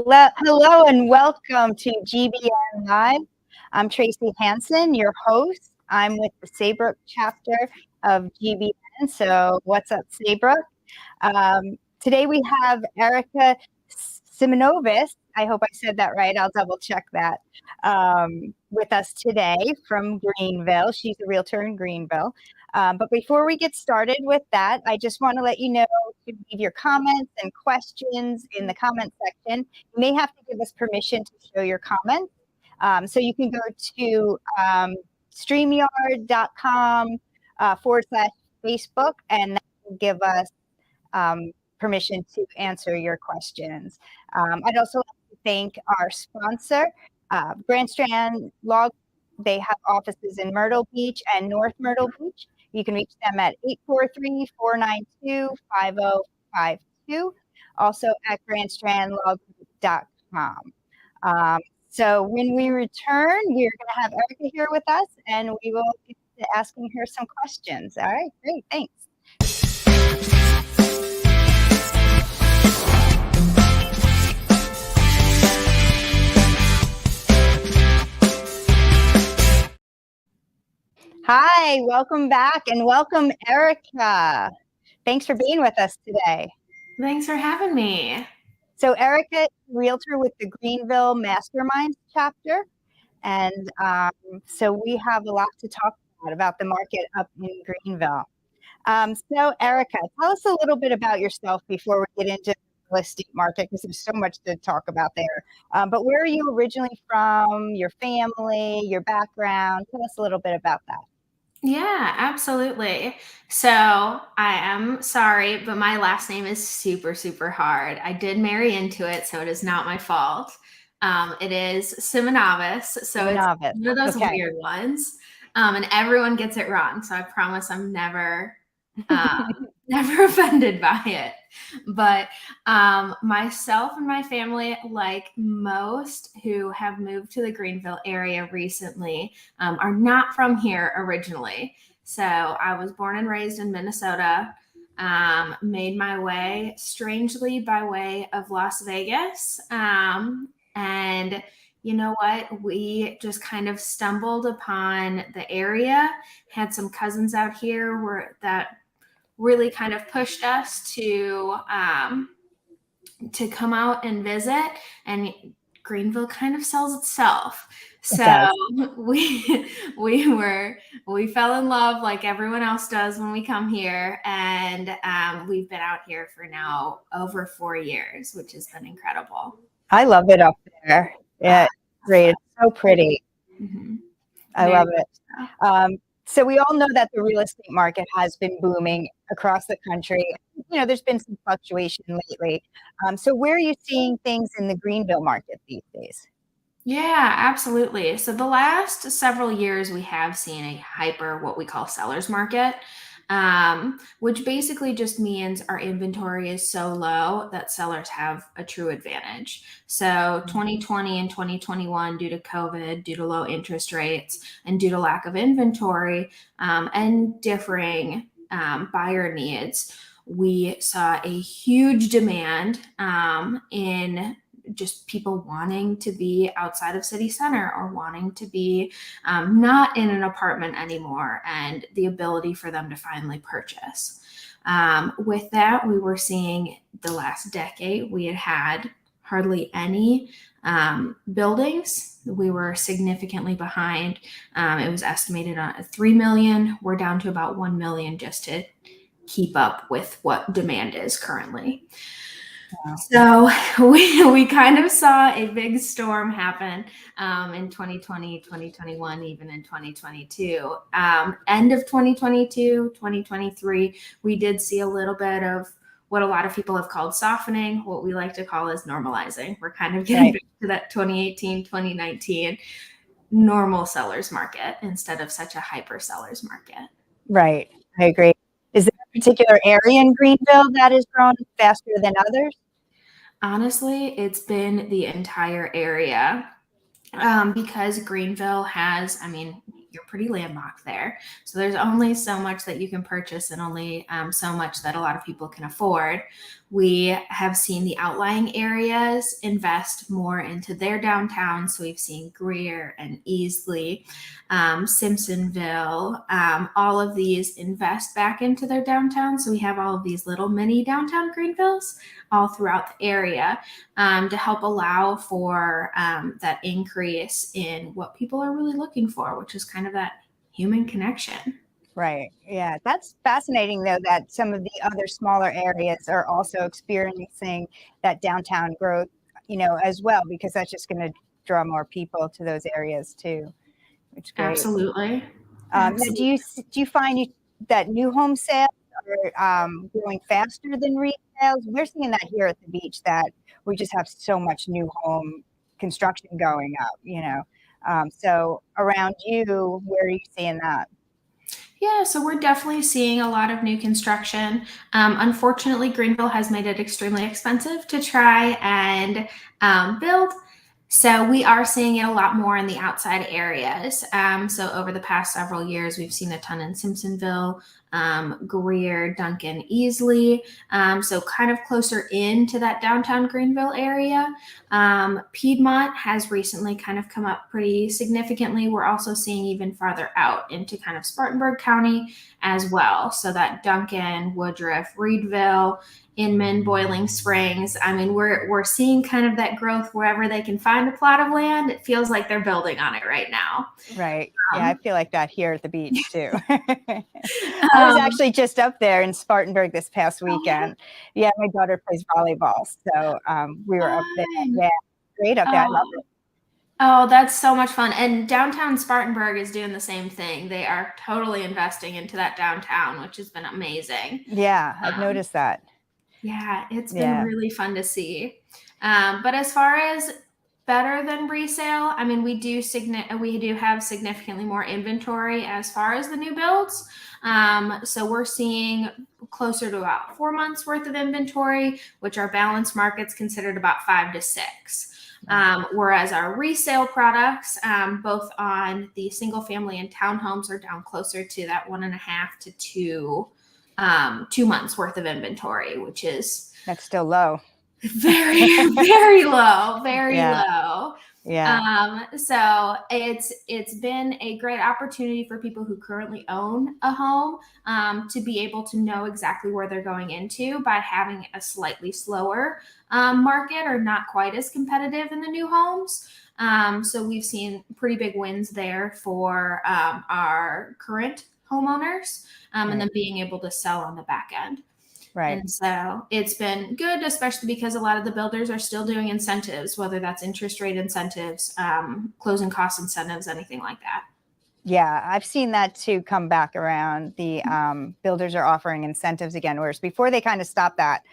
Hello and welcome to GBN Live. I'm Tracy Hansen, your host. I'm with the Saybrook chapter of GBN. So what's up, Saybrook? Today we have Erica Simonavice. I hope I said that right. I'll double check that. With us today from Greenville. She's a realtor in Greenville. But before we get started with that, I just want to let you know to leave your comments and questions in the comment section. You may have to give us permission to show your comments. So you can go to streamyard.com/Facebook, and that will give us permission to answer your questions. I'd also like to thank our sponsor, Grand Strand Law. They have offices in Myrtle Beach and North Myrtle Beach. You can reach them at 843-492-5052, also at grandstrandlawgroup.com. So when we return, we're going to have Erica here with us, and we will get to asking her some questions. All right, great, thanks. Hi, welcome back, and welcome, Erica. Thanks for being with us today. Thanks for having me. So Erica is a realtor with the Greenville Masterminds Chapter, and so we have a lot to talk about the market up in Greenville. So Erica, tell us a little bit about yourself before we get into the real estate market, because there's so much to talk about there. But where are you originally from, your family, your background? Tell us a little bit about that. Yeah, absolutely. So I am sorry, but my last name is super, super hard. I did marry into it, so it is not my fault. It is Simonavice, so Simonavice. It's one of those weird ones, and everyone gets it wrong. So I promise I'm never offended by it. But myself and my family, like most who have moved to the Greenville area recently, are not from here originally. So I was born and raised in Minnesota, made my way strangely by way of Las Vegas. And you know what? We just kind of stumbled upon the area, had some cousins out here that really kind of pushed us to come out and visit, and Greenville kind of sells itself. So we fell in love like everyone else does when we come here, and we've been out here for now over 4 years, which has been incredible. I love it up there. Yeah, great. It's so pretty. Mm-hmm. I love it. So we all know that the real estate market has been booming across the country. You know, there's been some fluctuation lately. So where are you seeing things in the Greenville market these days? Yeah, absolutely. So the last several years, we have seen a hyper, what we call seller's market, which basically just means our inventory is so low that sellers have a true advantage. So 2020 and 2021, due to COVID, due to low interest rates, and due to lack of inventory and differing buyer needs, we saw a huge demand in just people wanting to be outside of city center or wanting to be not in an apartment anymore, and the ability for them to finally purchase. With that, we were seeing the last decade, we had hardly any buildings. We were significantly behind. It was estimated on 3 million. We're down to about 1 million just to keep up with what demand is currently. So we kind of saw a big storm happen in 2020, 2021, even in 2022. End of 2022, 2023, we did see a little bit of what a lot of people have called softening, what we like to call as normalizing. We're kind of getting back to that 2018, 2019 normal seller's market instead of such a hyper seller's market. Right. I agree. Is there a particular area in Greenville that has grown faster than others? Honestly, it's been the entire area because Greenville has, you're pretty landlocked there. So there's only so much that you can purchase and only so much that a lot of people can afford. We have seen the outlying areas invest more into their downtown. So we've seen Greer and Easley, Simpsonville, all of these invest back into their downtown. So we have all of these little mini downtown Greenvilles all throughout the area to help allow for that increase in what people are really looking for, which is kind of that human connection. Right. Yeah. That's fascinating, though, that some of the other smaller areas are also experiencing that downtown growth, as well, because that's just going to draw more people to those areas too, which is great. Absolutely. Now, do you find that new home sales are growing faster than resales? We're seeing that here at the beach, that we just have so much new home construction going up, so around you, where are you seeing that? Yeah, so we're definitely seeing a lot of new construction. Unfortunately, Greenville has made it extremely expensive to try and build. So we are seeing it a lot more in the outside areas. So over the past several years, we've seen a ton in Simpsonville, Greer, Duncan, Easley. So kind of closer into that downtown Greenville area. Piedmont has recently kind of come up pretty significantly. We're also seeing even farther out into kind of Spartanburg County as well. So that Duncan, Woodruff, Reedville, Inman, Boiling Springs. I mean, we're seeing kind of that growth wherever they can find a plot of land. It feels like they're building on it right now. Right. Yeah, I feel like that here at the beach too. I was actually just up there in Spartanburg this past weekend. Yeah, my daughter plays volleyball, so we were up there. Yeah, great up there. I love it. Oh, that's so much fun. And downtown Spartanburg is doing the same thing. They are totally investing into that downtown, which has been amazing. Yeah, I've noticed that. Yeah, it's been really fun to see. But as far as better than resale, I mean, we do have significantly more inventory as far as the new builds. So we're seeing closer to about 4 months worth of inventory, which our balanced markets considered about 5 to 6. Whereas our resale products, both on the single family and townhomes, are down closer to that 1.5 to 2 months worth of inventory, which is that's still low. Very, very low, very low. Yeah. So it's been a great opportunity for people who currently own a home to be able to know exactly where they're going into by having a slightly slower market, or not quite as competitive in the new homes. So we've seen pretty big wins there for our current homeowners, and then being able to sell on the back end. Right. And so it's been good, especially because a lot of the builders are still doing incentives, whether that's interest rate incentives, closing cost incentives, anything like that. Yeah, I've seen that too come back around. The builders are offering incentives again, whereas before they kind of stopped that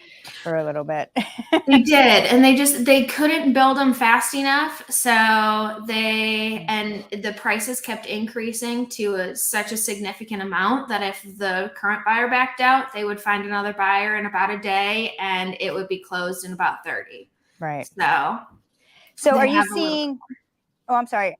for a little bit. They did, and they couldn't build them fast enough, so the prices kept increasing to such a significant amount that if the current buyer backed out, they would find another buyer in about a day, and it would be closed in about 30. Right. So are you seeing? Oh, I'm sorry.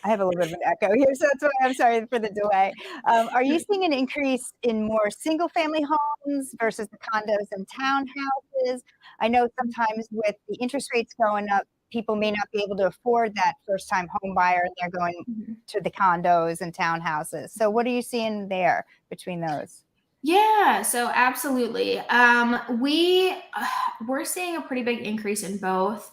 I have a little bit of an echo here, so that's why I'm sorry for the delay. Are you seeing an increase in more single-family homes versus the condos and townhouses? I know sometimes with the interest rates going up, people may not be able to afford that first-time home buyer, and they're going to the condos and townhouses. So what are you seeing there between those? Yeah, so absolutely. We're seeing a pretty big increase in both.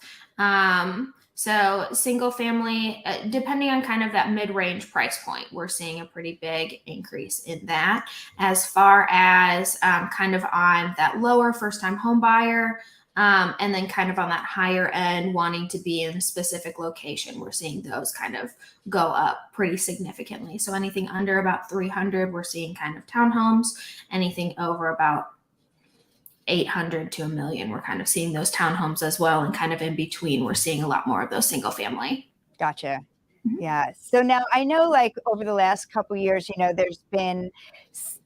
So single family, depending on kind of that mid-range price point, we're seeing a pretty big increase in that. As far as kind of on that lower first-time home buyer, and then kind of on that higher end wanting to be in a specific location, we're seeing those kind of go up pretty significantly. So anything under about 300, we're seeing kind of townhomes. Anything over about 800 to $1 million, we're kind of seeing those townhomes as well. And kind of in between, we're seeing a lot more of those single family. Gotcha. Yeah. So now I know, like, over the last couple of years, there's been,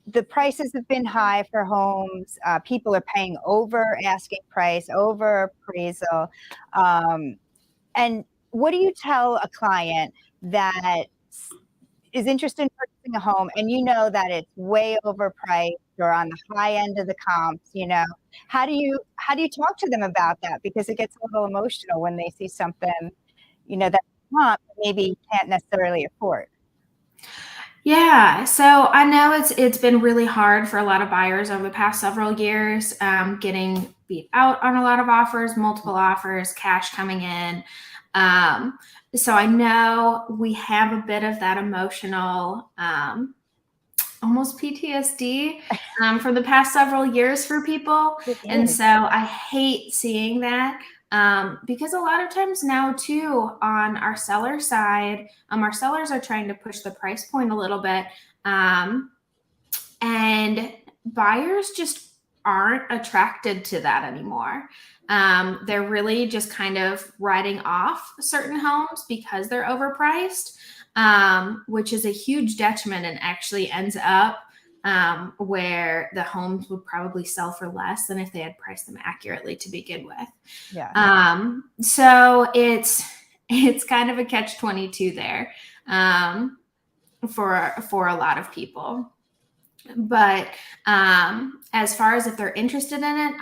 the prices have been high for homes. People are paying over asking price, over appraisal. And what do you tell a client that is interested in purchasing a home, and you know that it's way overpriced or on the high end of the comps, how do you talk to them about that? Because it gets a little emotional when they see something, that they want, but maybe can't necessarily afford. Yeah, so I know it's been really hard for a lot of buyers over the past several years, getting beat out on a lot of offers, multiple offers, cash coming in. So I know we have a bit of that emotional, almost PTSD from the past several years for people. And so I hate seeing that. Because a lot of times now too, on our seller side, our sellers are trying to push the price point a little bit. And buyers just aren't attracted to that anymore. They're really just kind of writing off certain homes because they're overpriced, which is a huge detriment and actually ends up where the homes would probably sell for less than if they had priced them accurately to begin with. Yeah. So it's kind of a catch-22 there for a lot of people. But as far as if they're interested in it,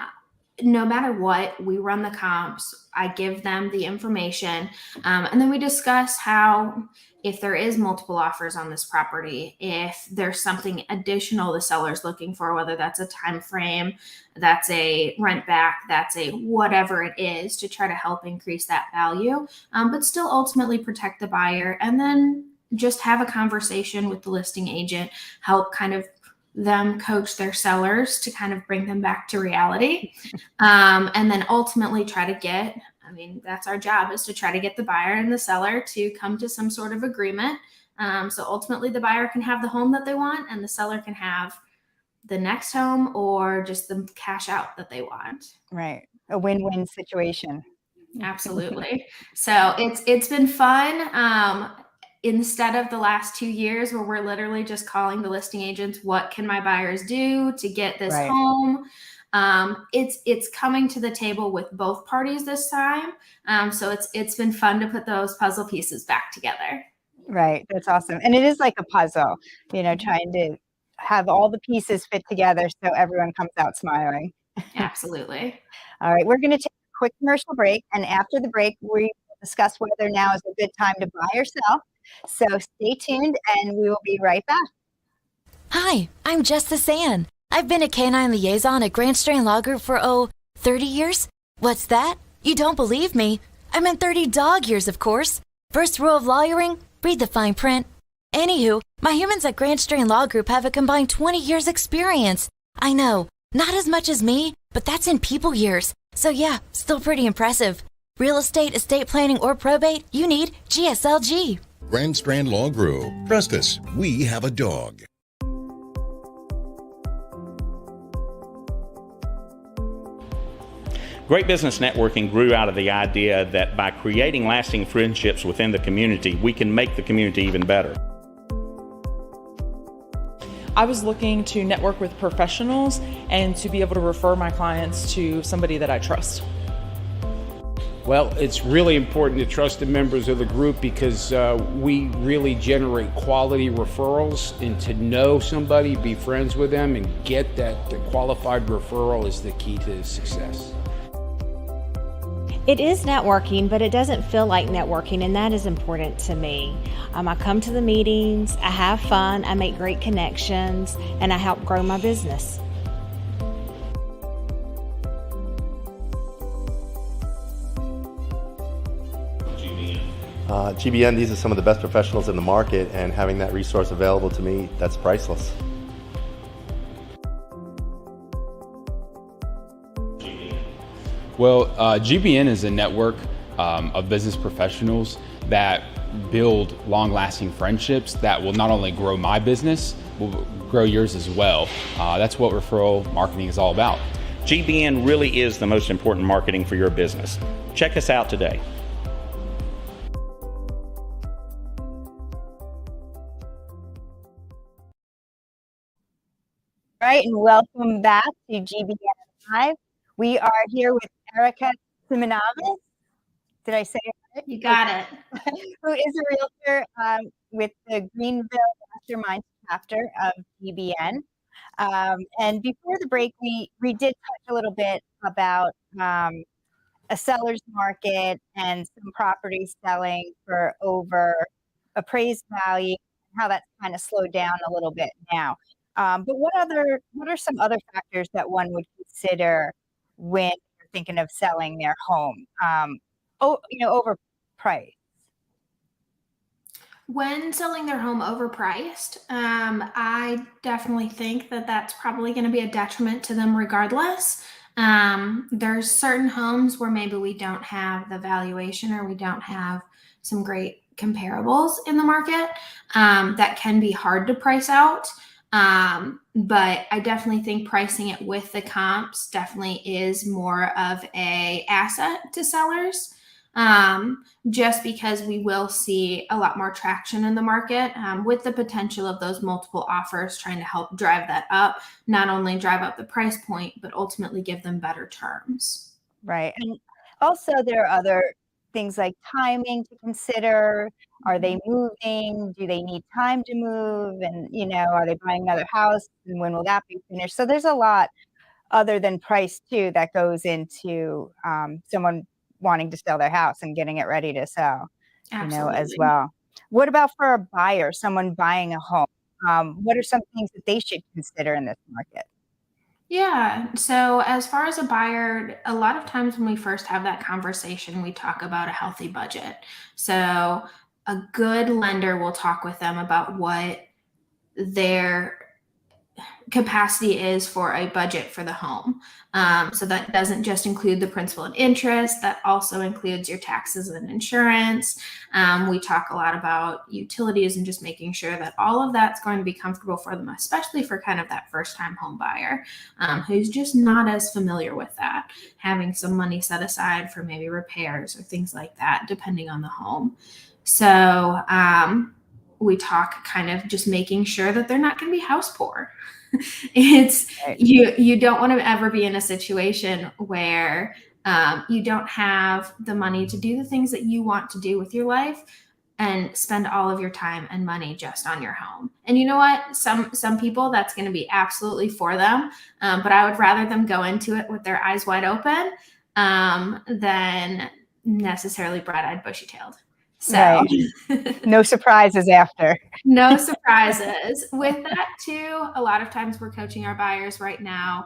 no matter what, we run the comps. I give them the information, and then we discuss how, if there is multiple offers on this property, if there's something additional the seller's looking for, whether that's a time frame, that's a rent back, that's a whatever it is, to try to help increase that value, but still ultimately protect the buyer, and then just have a conversation with the listing agent, help kind of them coach their sellers to kind of bring them back to reality. And then ultimately try to get, that's our job, is to try to get the buyer and the seller to come to some sort of agreement. So ultimately the buyer can have the home that they want and the seller can have the next home or just the cash out that they want. Right. A win-win situation. Absolutely. So it's been fun. Instead of the last 2 years where we're literally just calling the listing agents, what can my buyers do to get this home? It's coming to the table with both parties this time. So it's been fun to put those puzzle pieces back together. Right. That's awesome. And it is like a puzzle, trying to have all the pieces fit together so everyone comes out smiling. Absolutely. All right. We're going to take a quick commercial break. And after the break, we will discuss whether now is a good time to buy or sell. So stay tuned and we will be right back. Hi, I'm Justice Ann. I've been a canine liaison at Grand Strand Law Group for, 30 years? What's that? You don't believe me? I meant 30 dog years, of course. First rule of lawyering, read the fine print. Anywho, my humans at Grand Strand Law Group have a combined 20 years experience. I know, not as much as me, but that's in people years. So yeah, still pretty impressive. Real estate, estate planning, or probate, you need GSLG. Grand Strand Law Group. Trust us, we have a dog. Great Business Networking grew out of the idea that by creating lasting friendships within the community, we can make the community even better. I was looking to network with professionals and to be able to refer my clients to somebody that I trust. Well, it's really important to trust the members of the group because we really generate quality referrals, and to know somebody, be friends with them, and get that qualified referral is the key to success. It is networking, but it doesn't feel like networking, and that is important to me. I come to the meetings, I have fun, I make great connections, and I help grow my business. GBN, these are some of the best professionals in the market, and having that resource available to me, that's priceless. Well, GBN is a network of business professionals that build long-lasting friendships that will not only grow my business, will grow yours as well. That's what referral marketing is all about. GBN really is the most important marketing for your business. Check us out today. All right, and welcome back to GBN Live. We are here with Erica Simonavice. Did I say it right? You got it. Who is a realtor with the Greenville Masterminds Chapter of GBN. And before the break, we did touch a little bit about a seller's market and some properties selling for over appraised value, how that's kind of slowed down a little bit now. But what are some other factors that one would consider when you're thinking of selling their home? Over price. When selling their home overpriced, I definitely think that that's probably going to be a detriment to them regardless. There's certain homes where maybe we don't have the valuation or we don't have some great comparables in the market that can be hard to price out. But I definitely think pricing it with the comps definitely is more of a asset to sellers. Just because we will see a lot more traction in the market with the potential of those multiple offers trying to help drive that up, not only drive up the price point, but ultimately give them better terms. Right. And also there are other things like timing to consider. Are they moving? Do they need time to move? And, are they buying another house? And when will that be finished? So there's a lot other than price too that goes into someone wanting to sell their house and getting it ready to sell, as well. What about for a buyer, someone buying a home? What are some things that they should consider in this market? Yeah. So as far as a buyer, a lot of times when we first have that conversation, we talk about a healthy budget. So a good lender will talk with them about what their capacity is for a budget for the home. So that doesn't just include the principal and interest, that also includes your taxes and insurance. We talk a lot about utilities and just making sure that all of that's going to be comfortable for them, especially for kind of that first time home buyer who's just not as familiar with that, having some money set aside for maybe repairs or things like that, depending on the home. So we talk kind of just making sure that they're not going to be house poor. It's you don't want to ever be in a situation where you don't have the money to do the things that you want to do with your life and spend all of your time and money just on your home. And you know what? Some people, that's going to be absolutely for them. But I would rather them go into it with their eyes wide open than necessarily bright-eyed, bushy-tailed. So right. No surprises after. No surprises. With that too, a lot of times we're coaching our buyers right now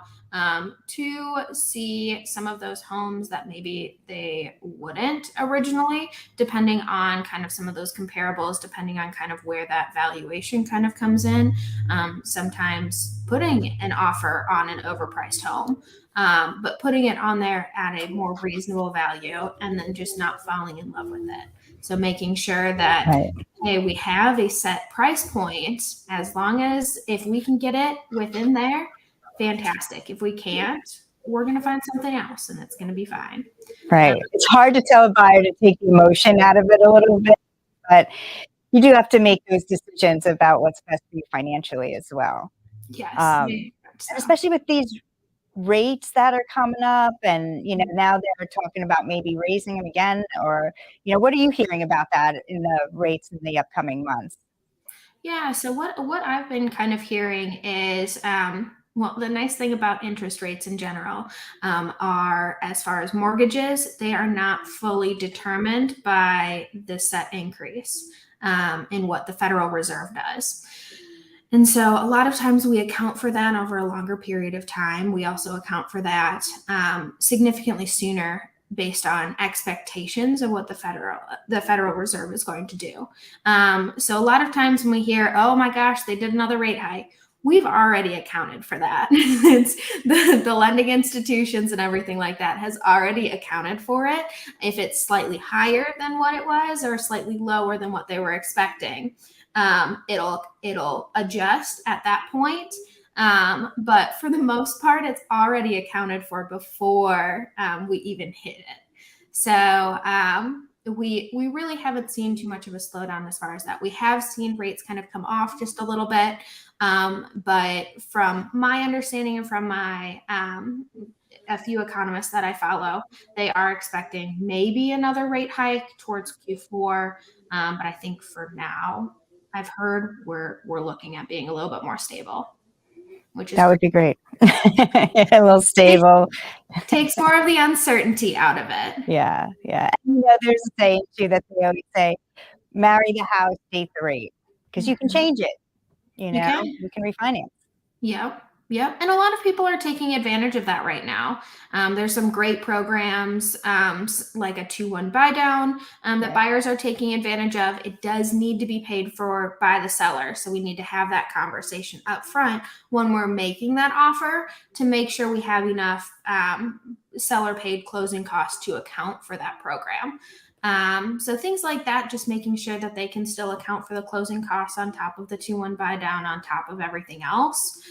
to see some of those homes that maybe they wouldn't originally, depending on kind of some of those comparables, depending on kind of where that valuation kind of comes in. Sometimes putting an offer on an overpriced home, but putting it on there at a more reasonable value and then just not falling in love with it. So making sure that, hey, we have a set price point, as long as if we can get it within there, fantastic. If we can't, we're going to find something else and it's going to be fine. Right. It's hard to tell a buyer to take the emotion out of it a little bit, but you do have to make those decisions about what's best for you financially as well. Yes. Especially with these rates that are coming up and now they're talking about maybe raising them again, or what are you hearing about that in the rates in the upcoming months? Yeah, so what I've been kind of hearing is well, the nice thing about interest rates in general are, as far as mortgages, they are not fully determined by the set increase in what the Federal Reserve does. And so a lot of times we account for that over a longer period of time. We also account for that significantly sooner based on expectations of what the Federal Reserve is going to do. So a lot of times when we hear, oh my gosh, they did another rate hike, we've already accounted for that. It's the lending institutions and everything like that has already accounted for it. If it's slightly higher than what it was or slightly lower than what they were expecting, it'll adjust at that point. But for the most part, it's already accounted for before we even hit it. So we really haven't seen too much of a slowdown as far as that. We have seen rates kind of come off just a little bit. But from my understanding and from my a few economists that I follow, they are expecting maybe another rate hike towards Q4. But I think for now, I've heard we're looking at being a little bit more stable, which is That would be great. A little stable. takes more of the uncertainty out of it. Yeah. And, there's a saying too that they always say, marry the house, date the rate, because you can change it. You can refinance. Yep. And a lot of people are taking advantage of that right now. There's some great programs like a 2-1 buy down that buyers are taking advantage of. It does need to be paid for by the seller. So we need to have that conversation up front when we're making that offer to make sure we have enough seller paid closing costs to account for that program. So things like that, just making sure that they can still account for the closing costs on top of the 2-1 buy down, on top of everything else.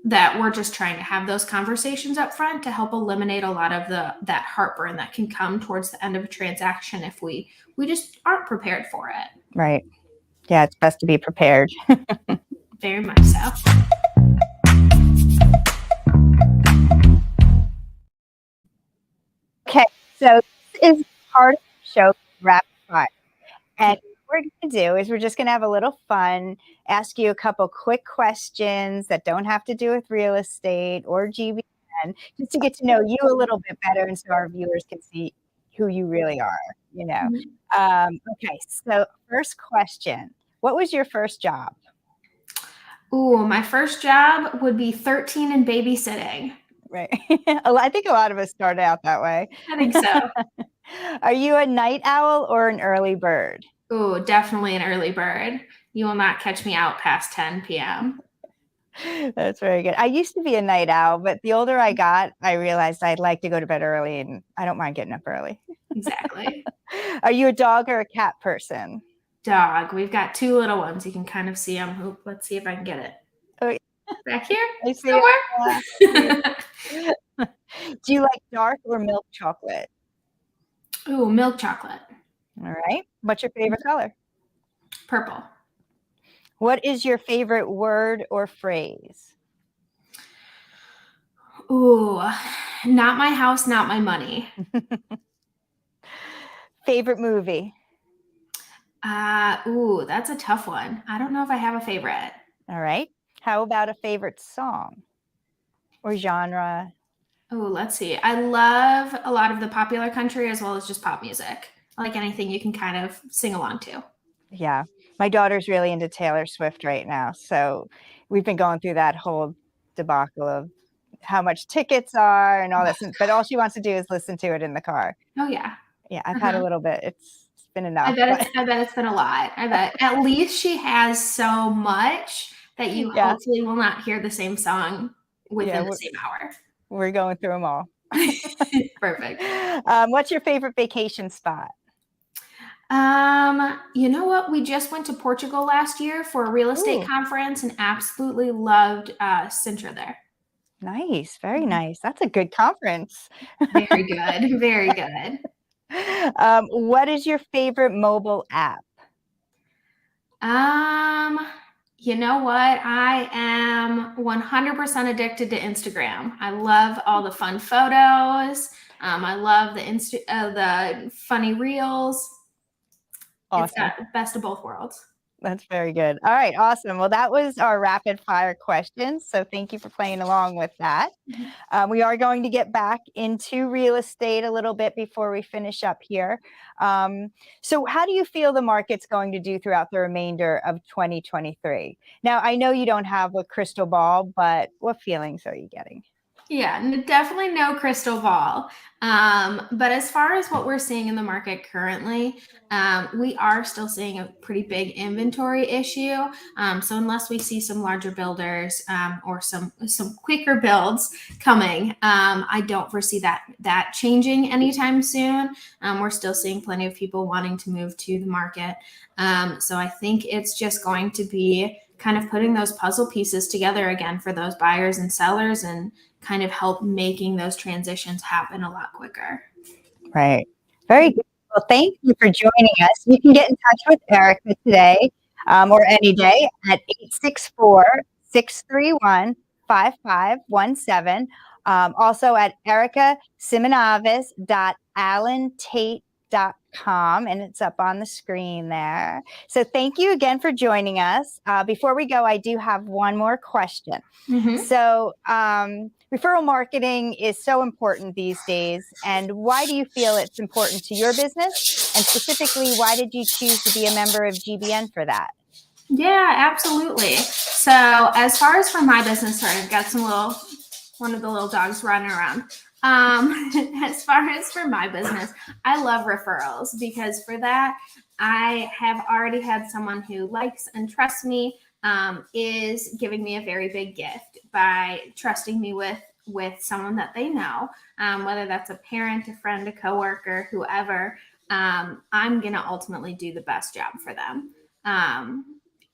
That we're just trying to have those conversations up front to help eliminate a lot of that heartburn that can come towards the end of a transaction if we just aren't prepared for it. Right. Yeah, it's best to be prepared. Very much so. Okay, so this is part of the show, Rapid Fire. And what we're going to do is we're just going to have a little fun, ask you a couple quick questions that don't have to do with real estate or GBN, just to get to know you a little bit better and so our viewers can see who you really are, Okay, so first question. What was your first job? Ooh, my first job would be 13 and babysitting. Right. I think a lot of us started out that way. I think so. Are you a night owl or an early bird? Ooh, definitely an early bird. You will not catch me out past 10 p.m. That's very good. I used to be a night owl, but the older I got, I realized I'd like to go to bed early, and I don't mind getting up early. Exactly. Are you a dog or a cat person? Dog. We've got 2 little ones. You can kind of see them. Let's see if I can get it. Oh, back here? I see somewhere? Do you like dark or milk chocolate? Ooh, milk chocolate. All right. What's your favorite color? Purple. What is your favorite word or phrase? Ooh, not my house, not my money. Favorite movie? Ooh, that's a tough one. I don't know if I have a favorite. All right. How about a favorite song or genre? Oh, let's see. I love a lot of the popular country as well as just pop music. I like anything you can kind of sing along to. Yeah. My daughter's really into Taylor Swift right now. So we've been going through that whole debacle of how much tickets are and all that. But all she wants to do is listen to it in the car. Oh, yeah. Yeah, I've had a little bit. It's been enough. I bet it's been a lot. I bet at least she has so much that you hopefully will not hear the same song within the same hour. We're going through them all. Perfect. What's your favorite vacation spot? You know what? We just went to Portugal last year for a real estate conference and absolutely loved Sintra there. Nice. Very nice. That's a good conference. Very good. Very good. What is your favorite mobile app? You know what? I am 100% addicted to Instagram. I love all the fun photos. I love the funny reels. Awesome. It's got the best of both worlds. That's very good. All right. Awesome. Well, that was our rapid fire questions. So thank you for playing along with that. We are going to get back into real estate a little bit before we finish up here. So how do you feel the market's going to do throughout the remainder of 2023? Now, I know you don't have a crystal ball, but what feelings are you getting? Yeah, definitely no crystal ball. But as far as what we're seeing in the market currently, we are still seeing a pretty big inventory issue. So unless we see some larger builders or some quicker builds coming, I don't foresee that changing anytime soon. We're still seeing plenty of people wanting to move to the market. So I think it's just going to be kind of putting those puzzle pieces together again for those buyers and sellers and kind of help making those transitions happen a lot quicker. Right. Very good. Well, thank you for joining us. You can get in touch with Erica today or any day at 864-631-5517. Also at ericasimonavice.allentate.com. and it's up on the screen there. So thank you again for joining us. Before we go, I do have one more question. So referral marketing is so important these days. And why do you feel it's important to your business? And specifically, why did you choose to be a member of GBN for that? Yeah, absolutely. So as far as for my business, sorry, I've got one of the little dogs running around. As far as for my business, I love referrals because for that, I have already had someone who likes and trusts me, is giving me a very big gift by trusting me with someone that they know, whether that's a parent, a friend, a coworker, whoever. I'm going to ultimately do the best job for them.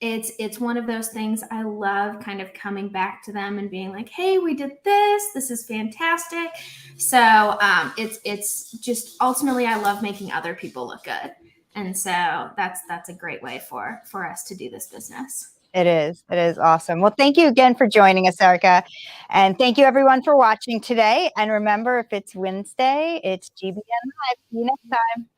It's one of those things I love, kind of coming back to them and being like, hey, we did this. This is fantastic. So it's just ultimately I love making other people look good. And so that's a great way for us to do this business. It is awesome. Well, thank you again for joining us, Erica. And thank you everyone for watching today. And remember, if it's Wednesday, it's GBN Live. See you next time.